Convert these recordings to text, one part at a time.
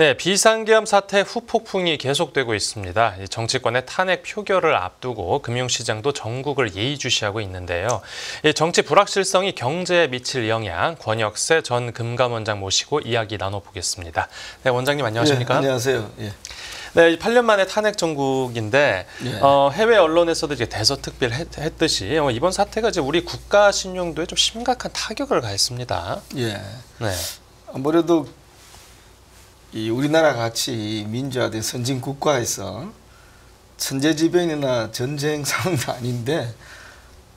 네, 비상계엄 사태 후폭풍이 계속되고 있습니다. 정치권의 탄핵 표결을 앞두고 금융시장도 전국을 예의주시하고 있는데요. 정치 불확실성이 경제에 미칠 영향, 권혁세 전 금감원장 모시고 이야기 나눠보겠습니다. 네, 원장님 안녕하십니까? 네, 안녕하세요. 예. 네, 8년 만에 탄핵 정국인데 예. 해외 언론에서도 이제 대서특필 했듯이 이번 사태가 이제 우리 국가 신용도에 좀 심각한 타격을 가했습니다. 예. 네. 아무래도 이 우리나라 같이 민주화된 선진 국가에서 천재지변이나 전쟁 상황도 아닌데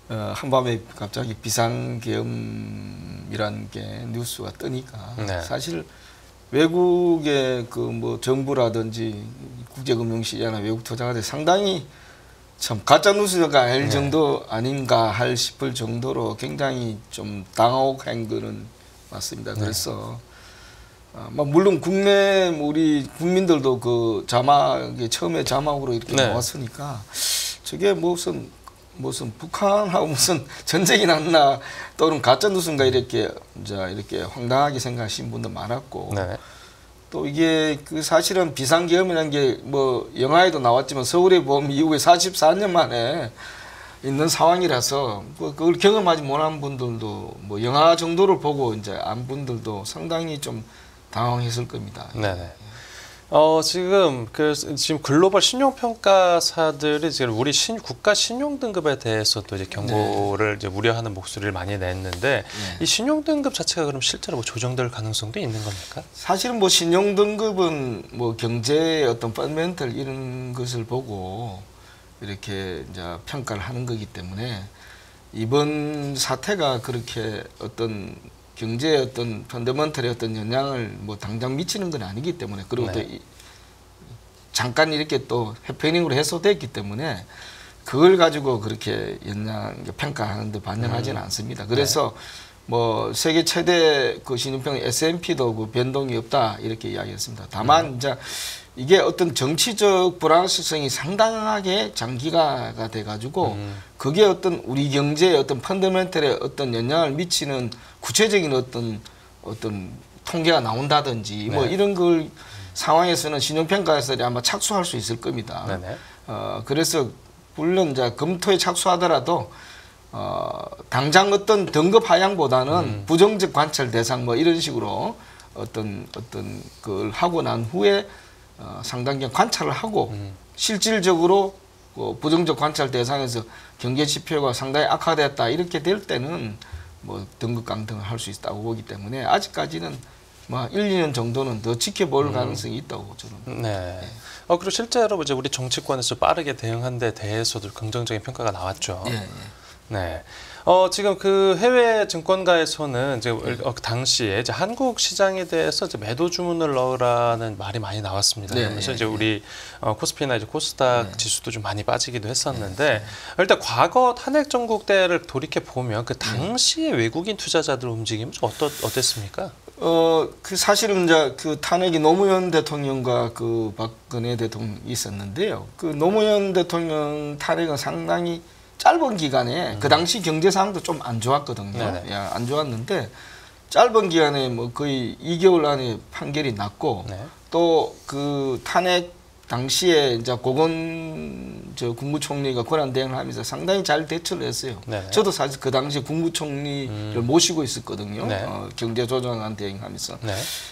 한밤에 갑자기 비상계엄이라는 게 뉴스가 뜨니까 네. 사실 외국의 그 뭐 정부라든지 국제금융시장이나 외국 투자가들 상당히 참 가짜 뉴스가 아닐 정도 아닌가 할 싶을 정도로 굉장히 좀 당혹한 거는 맞습니다. 그래서 물론 국내 우리 국민들도 그 자막에 처음에 자막으로 이렇게 나왔으니까 저게 무슨 북한하고 무슨 전쟁이 났나 또는 가짜 뉴스인가 이렇게 황당하게 생각하시는 분도 많았고 또 이게 그 사실은 비상계엄이라는 게 뭐 영화에도 나왔지만 서울의 봄 이후에 44년 만에 있는 상황이라서 그걸 경험하지 못한 분들도 뭐 영화 정도를 보고 이제 안 분들도 상당히 좀 당황했을 겁니다. 네네. 지금 글로벌 신용평가사들이 지금 우리 국가 신용 등급에 대해서도 이제 경고를 이제 우려하는 목소리를 많이 냈는데 이 신용 등급 자체가 그럼 실제로 뭐 조정될 가능성도 있는 겁니까? 사실은 뭐 신용 등급은 뭐 경제의 어떤 펀더멘털 이런 것을 보고 이렇게 이제 평가를 하는 거기 때문에 이번 사태가 그렇게 어떤 경제의 어떤 펀더멘털의 어떤 영향을 뭐 당장 미치는 건 아니기 때문에 그리고 또 잠깐 이렇게 또 해프닝으로 해소됐기 때문에 그걸 가지고 그렇게 평가하는데 반영하지는 않습니다. 그래서 뭐 세계 최대 그 신용평 S&P도 그 변동이 없다 이렇게 이야기했습니다. 다만 이제 이게 어떤 정치적 불확실성이 상당하게 장기화가 돼가지고 그게 어떤 우리 경제의 어떤 펀더멘털에 어떤 영향을 미치는 구체적인 어떤 통계가 나온다든지 뭐 이런 걸 상황에서는 신용평가에서 아마 착수할 수 있을 겁니다. 그래서 물론 이제 검토에 착수하더라도 당장 어떤 등급 하향보다는 부정적 관찰 대상 뭐 이런 식으로 어떤 걸 하고 난 후에 상당히 관찰을 하고 실질적으로 부정적 관찰 대상에서 경제 지표가 상당히 악화됐다 이렇게 될 때는 뭐 등급 강등을 할 수 있다고 보기 때문에 아직까지는 뭐 1, 2년 정도는 더 지켜볼 가능성이 있다고 저는. 그리고 실제로 이제 우리 정치권에서 빠르게 대응한 데 대해서도 긍정적인 평가가 나왔죠. 지금 그 해외 증권가에서는 이제 당시에 이제 한국 시장에 대해서 이제 매도 주문을 넣으라는 말이 많이 나왔습니다. 그래서 이제 우리 코스피나 이제 코스닥 지수도 좀 많이 빠지기도 했었는데 일단 과거 탄핵 정국 때를 돌이켜 보면 그 당시에 외국인 투자자들 움직임은 좀 어땠습니까? 그 사실은 이제 그 탄핵이 노무현 대통령과 그 박근혜 대통령이 있었는데요. 그 노무현 대통령 탄핵은 상당히 짧은 기간에 그 당시 경제 상황도 좀 안 좋았거든요. 안 좋았는데 짧은 기간에 뭐 거의 2개월 안에 판결이 났고 또 그 탄핵 당시에 이제 국무총리가 권한 대행을 하면서 상당히 잘 대처를 했어요. 저도 사실 그 당시 국무총리를 모시고 있었거든요. 경제조정안 대행하면서.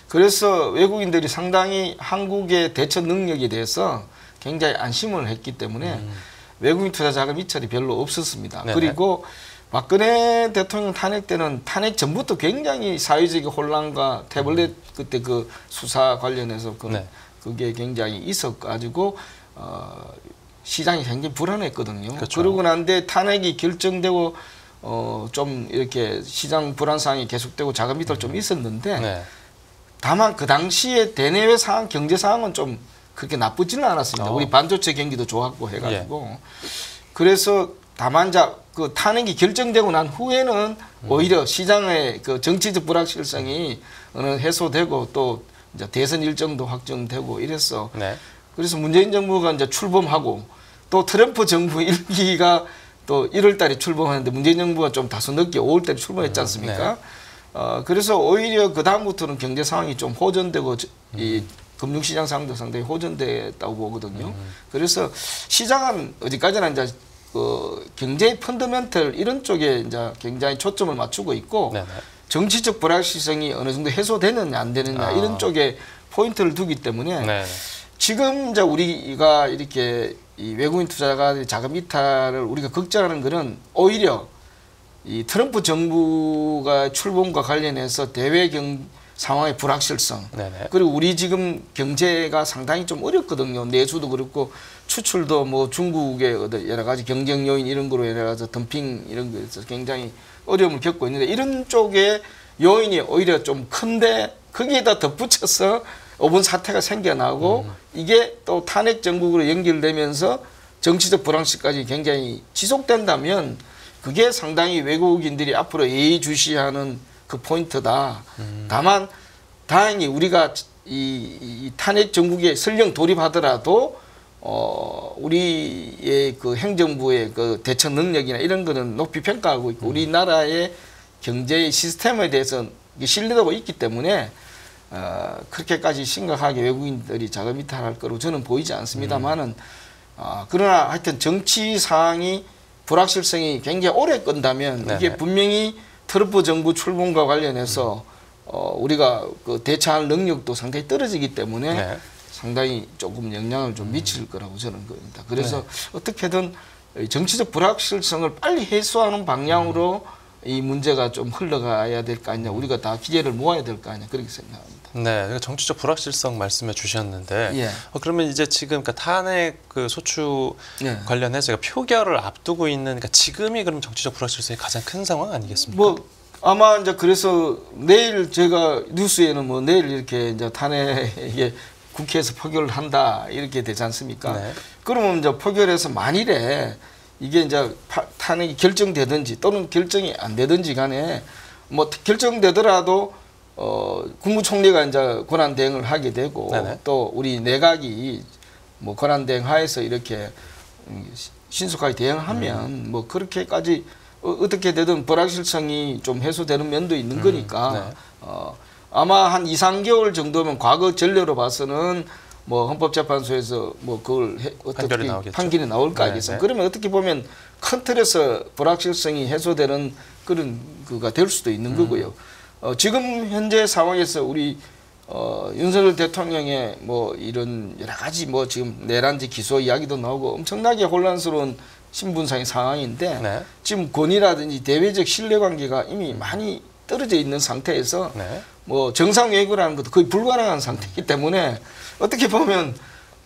그래서 외국인들이 상당히 한국의 대처 능력에 대해서 굉장히 안심을 했기 때문에 외국인 투자 자금 이탈이 별로 없었습니다. 그리고 박근혜 대통령 탄핵 때는 탄핵 전부터 굉장히 사회적인 혼란과 태블릿 그때 그 수사 관련해서 그게 굉장히 있어가지고 시장이 굉장히 불안했거든요. 그러고 난데 탄핵이 결정되고 좀 이렇게 시장 불안 상황이 계속되고 자금 이탈 좀 있었는데 다만 그 당시에 대내외 상황, 경제 상황은 좀 그렇게 나쁘지는 않았습니다. 우리 반도체 경기도 좋았고 해가지고 그래서 다만 그 탄핵이 결정되고 난 후에는 오히려 시장의 그 정치적 불확실성이 해소되고 또 이제 대선 일정도 확정되고 이랬어. 그래서 문재인 정부가 이제 출범하고 또 트럼프 정부 1기가 또 1월 달에 출범하는데 문재인 정부가 좀 다소 늦게 5월 달에 출범했지 않습니까? 그래서 오히려 그 다음부터는 경제 상황이 좀 호전되고 이 금융시장 상황도 상당히 호전됐다고 보거든요. 그래서 시장은 어디까지나 이제 경제의 펀더멘털 이런 쪽에 이제 굉장히 초점을 맞추고 있고 네네. 정치적 불확실성이 어느 정도 해소되느냐 안 되느냐 이런 쪽에 포인트를 두기 때문에 네네. 지금 이제 우리가 이렇게 이 외국인 투자가 자금 이탈을 우리가 걱정하는 것은 오히려 이 트럼프 정부가 출범과 관련해서 대외 상황의 불확실성 네네. 그리고 우리 지금 경제가 상당히 좀 어렵거든요. 내수도 그렇고 수출도 뭐 중국의 여러 가지 경쟁 요인 이런 거로 여러 가지 덤핑 이런 거에서 굉장히 어려움을 겪고 있는데 이런 쪽에 요인이 오히려 좀 큰데 거기에다 덧붙여서 5분 사태가 생겨나고 이게 또 탄핵 정국으로 연결되면서 정치적 불확실까지 굉장히 지속된다면 그게 상당히 외국인들이 앞으로 예의주시하는 그 포인트다. 다만 다행히 우리가 이 탄핵 정국에 설령 돌입하더라도 우리의 그 행정부의 그 대처 능력이나 이런 거는 높이 평가하고 있고 우리나라의 경제의 시스템에 대해서 신뢰도가 있기 때문에 그렇게까지 심각하게 외국인들이 자금 이탈할 거로 저는 보이지 않습니다만은 그러나 하여튼 정치 상황이 불확실성이 굉장히 오래 끈다면 네네. 이게 분명히 트럼프 정부 출범과 관련해서 우리가 그 대처할 능력도 상당히 떨어지기 때문에 네. 상당히 조금 영향을 좀 미칠 거라고 저는 겁니다. 그래서 어떻게든 정치적 불확실성을 빨리 해소하는 방향으로 이 문제가 좀 흘러가야 될 거 아니냐. 우리가 다 기회를 모아야 될 거 아니냐. 그렇게 생각합니다. 네, 정치적 불확실성 말씀해 주셨는데 예. 그러면 이제 지금 그러니까 탄핵 그 소추 예. 관련해서 표결을 앞두고 있는 그러니까 지금이 그럼 정치적 불확실성이 가장 큰 상황 아니겠습니까? 뭐 아마 이제 그래서 내일 제가 뉴스에는 뭐 내일 이렇게 이제 탄핵에 국회에서 표결을 한다 이렇게 되지 않습니까? 네. 그러면 이제 표결에서 만일에 이게 이제 탄핵이 결정되든지 또는 결정이 안 되든지 간에 뭐 결정되더라도 국무총리가 이제 권한 대행을 하게 되고 네네. 또 우리 내각이 뭐 권한 대행 하에서 이렇게 신속하게 대응하면 뭐 그렇게까지 어떻게 되든 불확실성이 좀 해소되는 면도 있는 거니까 네. 아마 한 2, 3개월 정도면 과거 전례로 봐서는 뭐 헌법재판소에서 뭐 그걸 어떻게 판결이 나올 거 아니겠어요? 그러면 어떻게 보면 큰 틀에서 불확실성이 해소되는 그런 그가 될 수도 있는 거고요. 지금 현재 상황에서 우리 윤석열 대통령의 뭐 이런 여러 가지 뭐 지금 내란지 기소 이야기도 나오고 엄청나게 혼란스러운 신분상의 상황인데 네. 지금 권위라든지 대외적 신뢰관계가 이미 많이 떨어져 있는 상태에서 네. 뭐 정상 외교라는 것도 거의 불가능한 상태이기 때문에 어떻게 보면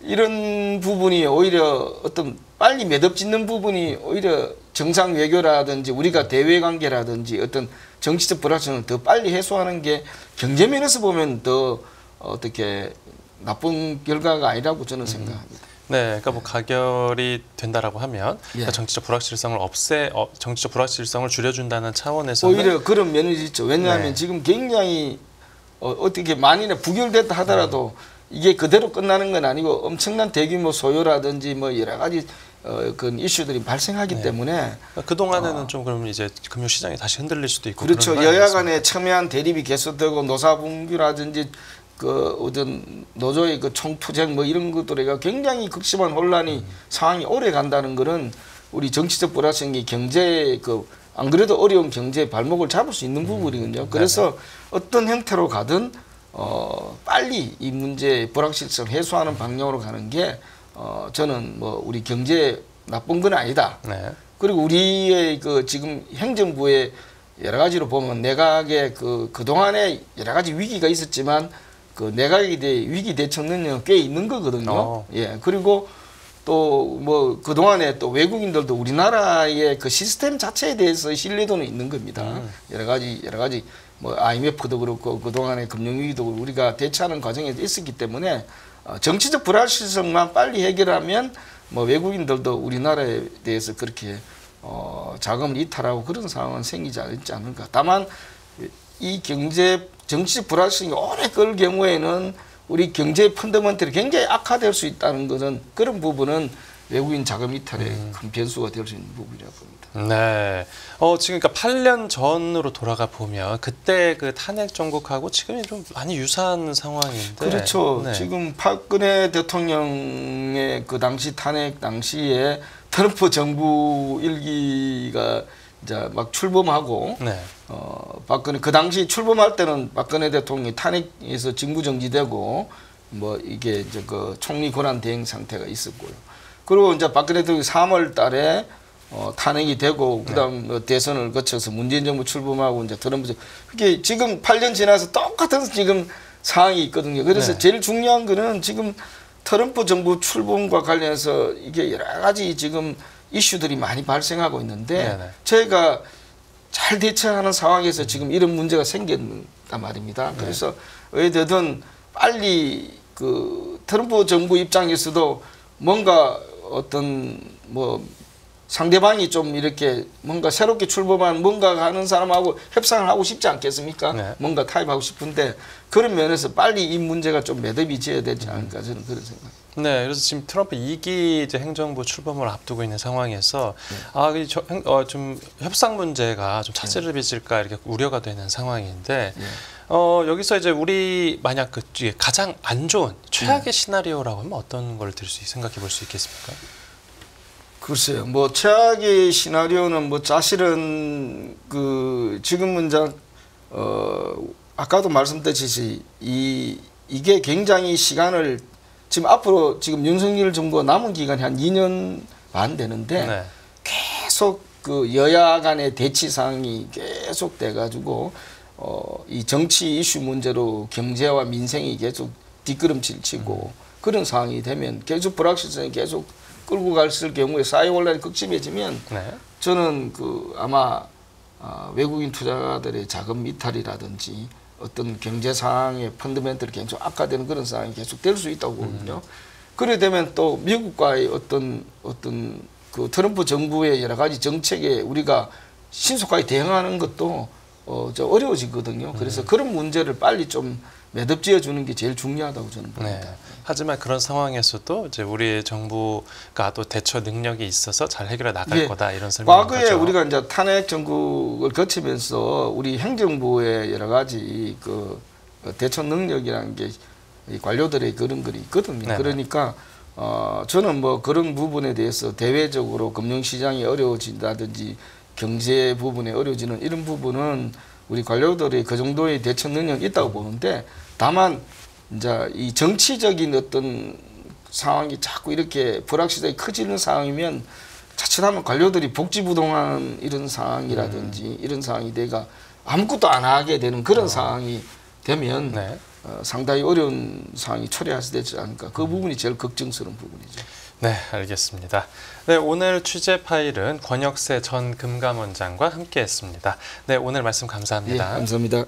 이런 부분이 오히려 어떤 빨리 매듭짓는 부분이 오히려 정상 외교라든지 우리가 대외 관계라든지 어떤 정치적 불확실성을 더 빨리 해소하는 게 경제 면에서 보면 더 어떻게 나쁜 결과가 아니라고 저는 생각합니다. 네, 그러니까 뭐 가결이 된다라고 하면 그러니까 정치적 불확실성을 정치적 불확실성을 줄여준다는 차원에서 오히려 그런 면이 있죠. 왜냐하면 네. 지금 굉장히 어떻게 만일에 부결됐다 하더라도 이게 그대로 끝나는 건 아니고 엄청난 대규모 소요라든지 뭐 여러 가지 그런 이슈들이 발생하기 때문에 그러니까 그 동안에는 좀 그러면 이제 금융 시장이 다시 흔들릴 수도 있고 그렇죠. 그런 거 여야 아니겠습니까? 간에 첨예한 대립이 계속되고 노사분규라든지 그 어떤 노조의 그 총투쟁 뭐 이런 것들이 굉장히 극심한 혼란이 상황이 오래 간다는 거는 우리 정치적 불확실성이 경제 그 안 그래도 어려운 경제의 발목을 잡을 수 있는 부분이거든요. 그래서 어떤 형태로 가든 빨리 이 문제의 불확실성 해소하는 방향으로 가는 게 저는 뭐 우리 경제에 나쁜 건 아니다. 네. 그리고 우리의 그 지금 행정부의 여러 가지로 보면 내각의 그동안에 여러 가지 위기가 있었지만 그 내각에 대해 위기 대처 능력은 꽤 있는 거거든요. 예. 그리고 또 뭐 그동안에 또 외국인들도 우리나라의 그 시스템 자체에 대해서 신뢰도는 있는 겁니다. 여러 가지 뭐 IMF도 그렇고 그동안의 금융위기도 우리가 대처하는 과정에 있었기 때문에 정치적 불확실성만 빨리 해결하면 뭐 외국인들도 우리나라에 대해서 그렇게 자금을 이탈하고 그런 상황은 생기지 않을까. 다만 이 정치적 불확실성이 오래 끌 경우에는 우리 경제 펀더멘털이 굉장히 악화될 수 있다는 것은 그런 부분은 외국인 자금 이탈의 큰 변수가 될 수 있는 부분이라고 봅니다. 네. 지금 그러니까 8년 전으로 돌아가 보면 그때 그 탄핵 정국하고 지금이 좀 많이 유사한 상황인데. 그렇죠. 네. 지금 박근혜 대통령의 그 당시 탄핵 당시에 트럼프 정부 일기가 이제 막 출범하고 네. 박근혜 그 당시 출범할 때는 박근혜 대통령이 탄핵에서 직무정지되고 뭐 이게 이제 그 총리 권한 대행 상태가 있었고요. 그리고 이제 박근혜 대통령이 3월 달에 탄핵이 되고 그다음 뭐 대선을 거쳐서 문재인 정부 출범하고 이제 트럼프 그게 지금 8년 지나서 똑같은 지금 상황이 있거든요. 그래서 네. 제일 중요한 거는 지금 트럼프 정부 출범과 관련해서 이게 여러 가지 지금 이슈들이 많이 발생하고 있는데 네네. 저희가 잘 대처하는 상황에서 지금 이런 문제가 생겼단 말입니다. 그래서 어찌됐든 빨리 그 트럼프 정부 입장에서도 뭔가 어떤 뭐 상대방이 좀 이렇게 뭔가 새롭게 출범한 뭔가 하는 사람하고 협상을 하고 싶지 않겠습니까? 네. 뭔가 타협하고 싶은데 그런 면에서 빨리 이 문제가 좀 매듭이 지어야 되지 않을까 저는 그런 생각. 네, 그래서 지금 트럼프 2기 이제 행정부 출범을 앞두고 있는 상황에서 좀 협상 문제가 좀 차질을 빚을까 이렇게 우려가 되는 상황인데 여기서 이제 우리 만약 그 가장 안 좋은 최악의 시나리오라고 하면 어떤 걸 생각해 볼 수 있겠습니까? 글쎄요, 뭐 최악의 시나리오는 뭐 사실은 그 지금은 아까도 말씀드렸듯이 이게 굉장히 시간을 지금 앞으로 지금 윤석열 정부가 남은 기간이 한 2년 반 되는데 네. 계속 그 여야 간의 대치 상황이 계속 돼가지고 이 정치 이슈 문제로 경제와 민생이 계속 뒷걸음질 치고 그런 상황이 되면 계속 불확실성이 계속 끌고 갔을 경우에 사회 혼란이 극심해지면 네. 저는 그 아마 외국인 투자자들의 자금 이탈이라든지 어떤 경제 상황의 펀더멘털이 계속 악화되는 그런 상황이 계속 될 수 있다고 보거든요. 그래 되면 또 미국과의 어떤 그 트럼프 정부의 여러 가지 정책에 우리가 신속하게 대응하는 것도 좀 어려워지거든요. 그래서 그런 문제를 빨리 좀 매듭지어 주는 게 제일 중요하다고 저는 봅니다. 네. 하지만 그런 상황에서도 이제 우리 정부가 또 대처 능력이 있어서 잘 해결해 나갈 거다 이런 설명인 과거에 거죠. 우리가 이제 탄핵 정국을 거치면서 우리 행정부의 여러 가지 그 대처 능력이라는 게 이 관료들의 그런 글이 있거든요. 네네. 그러니까 저는 뭐 그런 부분에 대해서 대외적으로 금융시장이 어려워진다든지 경제 부분에 어려워지는 이런 부분은 우리 관료들이 그 정도의 대처 능력이 있다고 보는데 다만 이제 이 정치적인 어떤 상황이 자꾸 이렇게 불확실성이 커지는 상황이면 자칫하면 관료들이 복지부동한 이런 상황이라든지 이런 상황이 내가 아무것도 안 하게 되는 그런 상황이 되면 네. 상당히 어려운 상황이 초래할 수 있지 않을까. 그 부분이 제일 걱정스러운 부분이죠. 네, 알겠습니다. 네, 오늘 취재 파일은 권혁세 전 금감원장과 함께했습니다. 네, 오늘 말씀 감사합니다. 예, 감사합니다.